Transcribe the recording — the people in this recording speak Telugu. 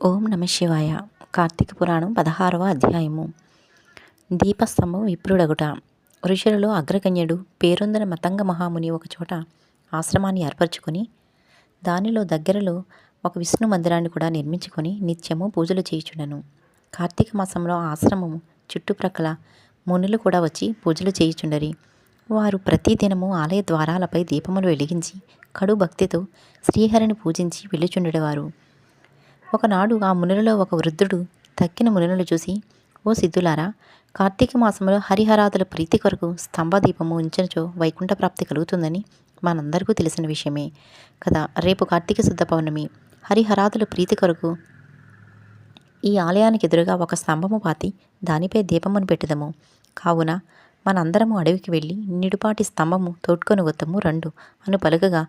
ఓం నమ శివాయ. కార్తీక పురాణం 16వ అధ్యాయము. దీపస్తంభం విప్రుడగుట. ఋషులలో అగ్రగణ్యుడు పేరొందిన మతంగ మహాముని ఒకచోట ఆశ్రమాన్ని ఏర్పరచుకొని దానిలో దగ్గరలో ఒక విష్ణు మందిరాన్ని కూడా నిర్మించుకొని నిత్యము పూజలు చేయుచుండెను. కార్తీక మాసంలో ఆశ్రమము చుట్టుప్రక్కల మునులు కూడా వచ్చి పూజలు చేయుచుండరి. వారు ప్రతిదినము ఆలయ ద్వారాలపై దీపములు వెలిగించి కడు భక్తితో శ్రీహరిని పూజించి వెళ్ళుచుండెవారు. ఒకనాడు ఆ మునులలో ఒక వృద్ధుడు తక్కిన మునులను చూసి, ఓ సిద్ధులారా, కార్తీక మాసంలో హరిహరాదుల ప్రీతి కొరకు స్తంభదీపము ఉంచినచో వైకుంఠ ప్రాప్తి కలుగుతుందని మనందరికీ తెలిసిన విషయమే కదా. రేపు కార్తీక శుద్ధ పౌర్ణమి. హరిహరాదుల ప్రీతి కొరకు ఈ ఆలయానికి ఎదురుగా ఒక స్తంభము పాతి దానిపై దీపమును పెట్టుదము. కావున మనందరము అడవికి వెళ్ళి నిడుపాటి స్తంభము తోడ్కొని వద్దము రండు అను పలుకగా